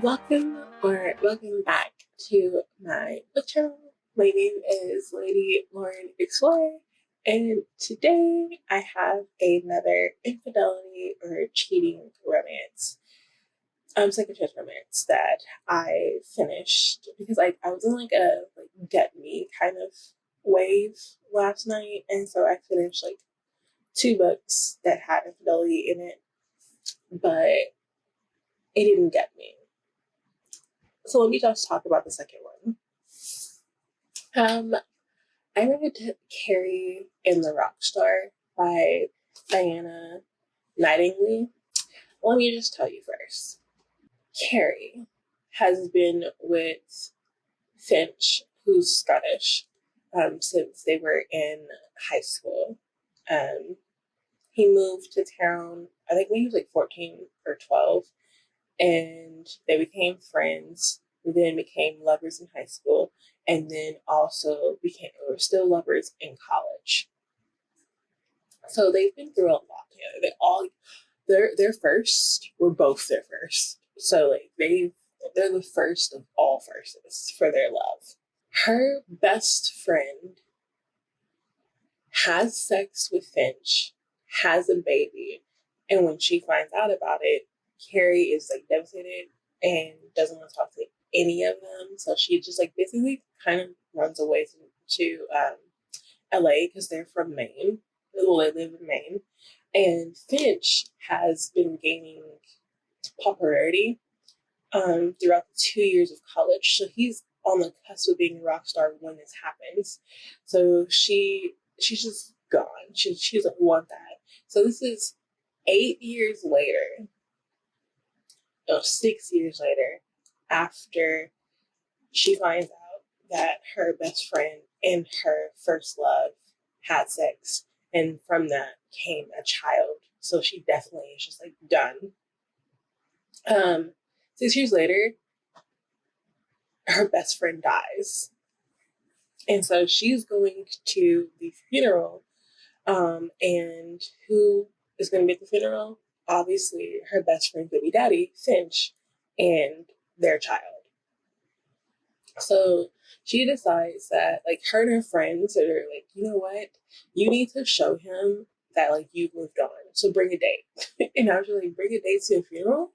Welcome back to my book channel. My name is Lady Lauren Explore, and today I have another infidelity or cheating romance, second chance romance that I finished because I was in a get me kind of wave last night, and so I finished two books that had infidelity in it, but it didn't get me. So let me just talk about the second one. I read Karrie and the Rockstar by Diana Nightingale. Let me just tell you first. Karrie has been with Finch, who's Scottish, since they were in high school. He moved to town, I think when he was 14 or 12, and they became friends, then became lovers in high school, and then also were still lovers in college. So they've been through a lot together. Their first were both their first. So they're the first of all firsts for their love. Her best friend has sex with Finch, has a baby, and when she finds out about it, Karrie is devastated and doesn't want to talk to any of them. So she just basically kind of runs away to LA because they're from Maine. Well, they live in Maine. And Finch has been gaining popularity throughout the 2 years of college. So he's on the cusp of being a rock star when this happens. So she's just gone. She doesn't want that. So this is 8 years later. 6 years later, after she finds out that her best friend and her first love had sex, and from that came a child. So she definitely is just done. 6 years later, her best friend dies. And so she's going to the funeral. And who is going to be at the funeral? Obviously, her best friend's baby daddy, Finch, and their child. So she decides that, her and her friends are you know what? You need to show him that, you've moved on. So bring a date. And I was bring a date to a funeral?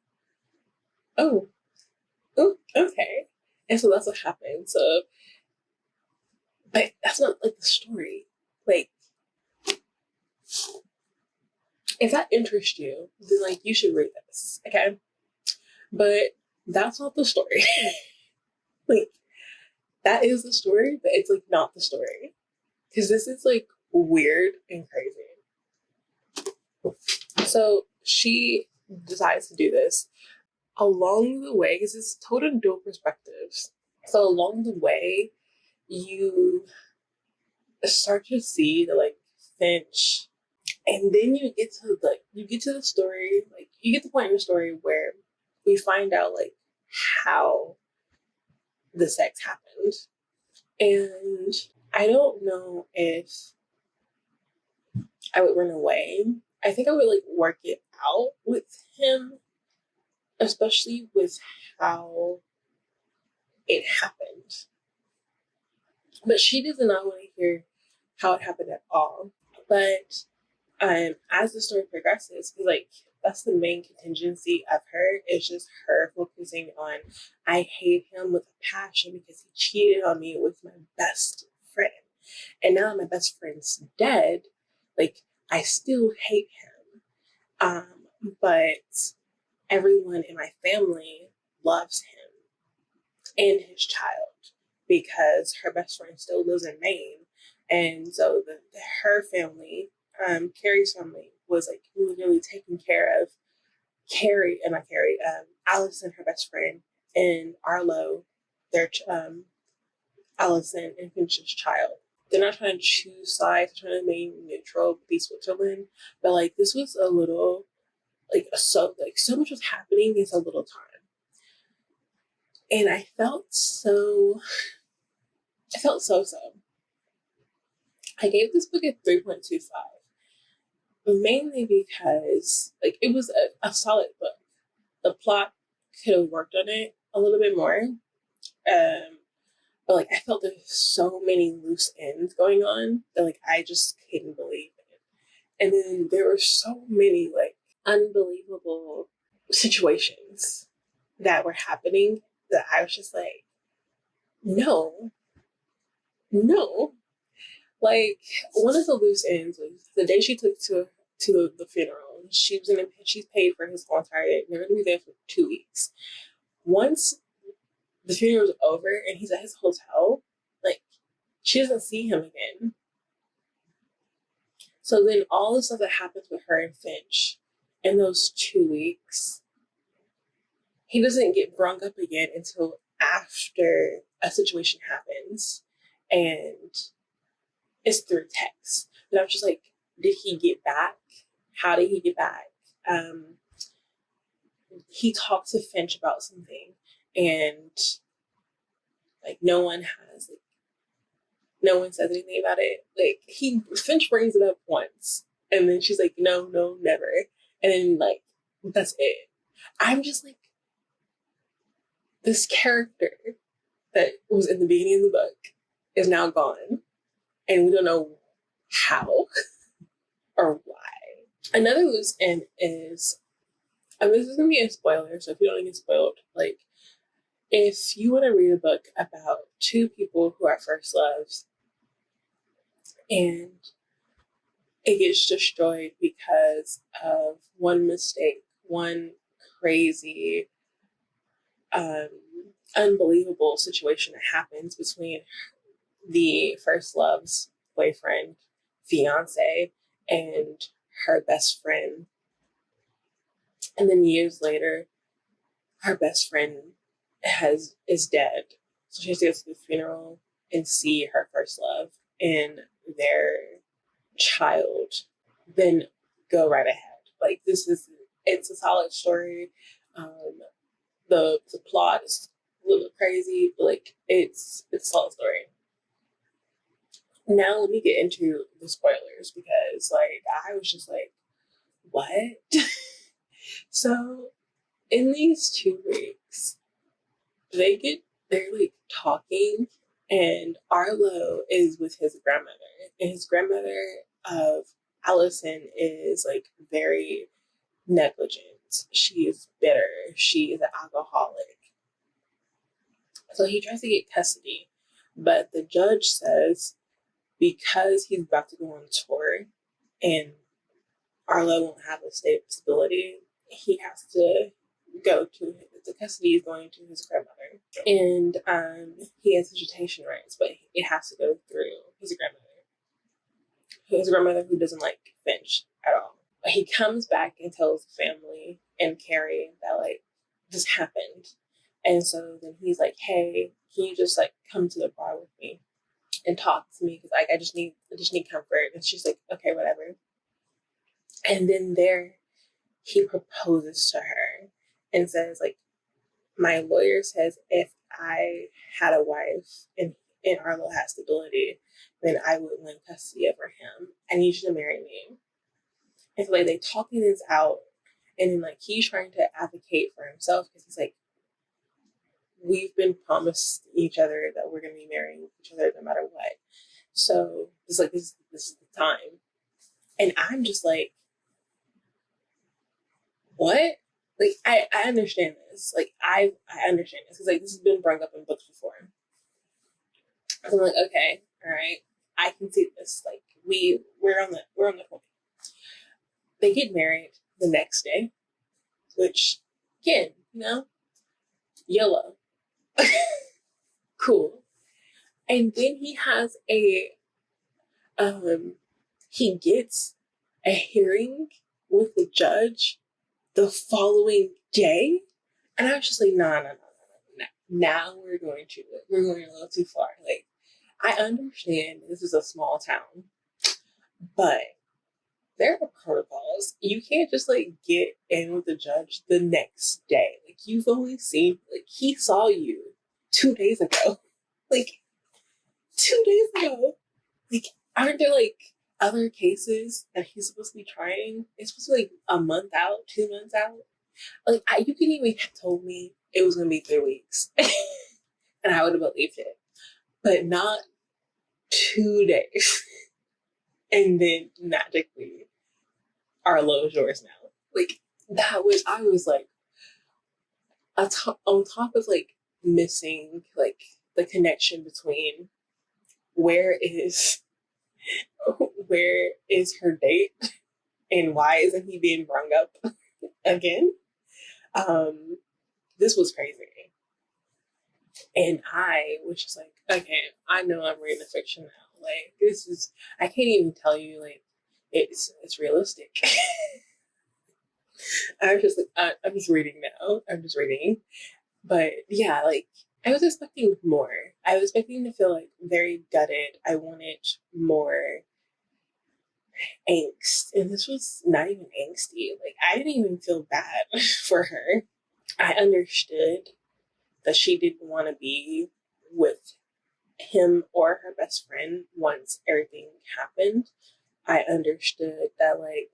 Oh, okay. And so that's what happened. So, but that's not, the story. If that interests you, then you should read this, okay? But that's not the story. That is the story, but it's not the story. Because this is weird and crazy. So she decides to do this. Along the way, because it's told in dual perspectives. So along the way, you start to see the Finch. And then you get to the story, you get to the point in the story where we find out how the sex happened. And I don't know if I would run away. I think I would work it out with him, especially with how it happened. But she does not want to hear how it happened at all. But as the story progresses, that's the main contingency of her. It's just her focusing on, I hate him with a passion because he cheated on me with my best friend. And now my best friend's dead, I still hate him. But everyone in my family loves him and his child because her best friend still lives in Maine. And so her family, Karrie's family, was really taking care of Allison, her best friend, and Arlo, their Allison and Finch's child. They're not trying to choose sides, they're trying to remain neutral, be Switzerland. But this was a little so much was happening in so little time. And I felt so. I gave this book a 3.25. Mainly because it was a solid book. The plot could have worked on it, a little bit more. But like I felt there's so many loose ends going on that like I just couldn't believe it. And then there were so many like unbelievable situations that were happening that I was just like, no, no. Like one of the loose ends was the day she took to the funeral. She's paid for his whole entire day. They're gonna be there for 2 weeks. Once the funeral was over and he's at his hotel, like she doesn't see him again. So then all the stuff that happens with her and Finch in those 2 weeks, he doesn't get brung up again until after a situation happens. And it's through text. But I'm just like, did he get back? How did he get back? He talked to Finch about something, and like no one says anything about it. Like Finch brings it up once, and then she's like, no, never. And then like that's it. I'm just like, this character that was in the beginning of the book is now gone, and we don't know how or why. Another loose end is, and this is gonna be a spoiler, so if you don't get spoiled, like if you want to read a book about two people who are first loves and it gets destroyed because of one mistake, one crazy, unbelievable situation that happens between the first love's boyfriend, fiance, and her best friend. And then years later, her best friend is dead. So she has to go to the funeral and see her first love and their child, then go right ahead. Like it's a solid story. The plot is a little bit crazy, but like it's a solid story. Now let me get into the spoilers because like I was just like, what? So in these 2 weeks, they're like talking, and Arlo is with his grandmother, and his grandmother of Allison is like very negligent. She is bitter. She is an alcoholic. So he tries to get custody, but the judge says because he's about to go on tour and Arlo won't have a stability, he has to go to the custody is going to his grandmother, and he has visitation rights, but it has to go through his grandmother who doesn't like Finch at all. But he comes back and tells the family and Karrie that like this happened, and so then he's like, hey, can you just like come to the bar with me and talk to me because like I just need comfort. And she's like, okay, whatever. And then there he proposes to her and says like, my lawyer says if I had a wife and Arlo has stability, then I would win custody over him. I need you to marry me. And so like they talking this out, and then like he's trying to advocate for himself because he's like, we've been promised each other that we're gonna be marrying each other no matter what. So it's like this is the time. And I'm just like, what? Like I understand this. Like I understand this because like this has been brought up in books before. So I'm like, okay, all right, I can see this. Like we're on the point. They get married the next day, which again, YOLO. Cool. And then he has he gets a hearing with the judge the following day. And I was just like, no. Now we're going a little too far. Like, I understand this is a small town, but there are protocols. You can't just like get in with the judge the next day. Like you've only seen, like he saw you 2 days ago. Like 2 days ago. Like aren't there like other cases that he's supposed to be trying? It's supposed to be like a month out, 2 months out. Like, you could even have told me it was gonna be 3 weeks, and I would have believed it, but not 2 days, and then magically our low is yours now. Like, I was like, on top of like missing like the connection between where is where is her date and why isn't he being brung up again? This was crazy. And I was just like, okay, I know I'm reading a fiction now. Like, this is, I can't even tell you, like, it's realistic. I was just like, I'm just reading now. I'm just reading. But yeah, like, I was expecting more. I was expecting to feel like very gutted. I wanted more angst. And this was not even angsty. Like, I didn't even feel bad for her. I understood that she didn't want to be with him or her best friend once everything happened. I understood that, like,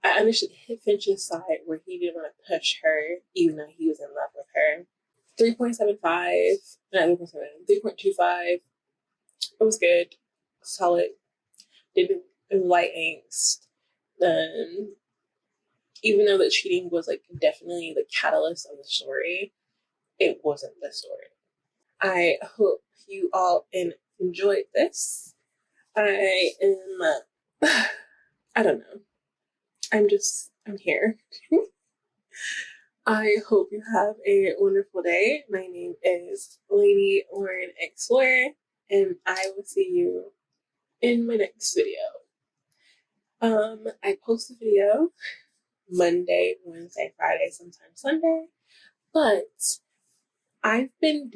I understood Finch's side where he didn't want to push her even though he was in love with her. 3.75, not 3.25. It was good, solid. Didn't light angst. Even though the cheating was like definitely the catalyst of the story, it wasn't the story. I hope you all enjoyed this. I am, I don't know. I'm here. I hope you have a wonderful day. My name is Lady Lauren Explorer, and I will see you in my next video. I post a video Monday, Wednesday, Friday, sometimes Sunday, but I've been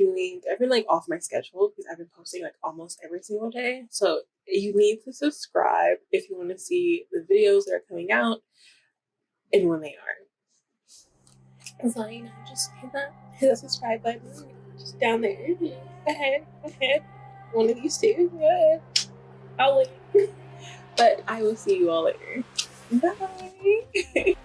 like off my schedule because I've been posting like almost every single day. So you need to subscribe if you want to see the videos that are coming out and when they are. So, you know, just hit that subscribe button just down there. Ahead. One of these two. Go ahead. I'll wait. But I will see you all later. Bye.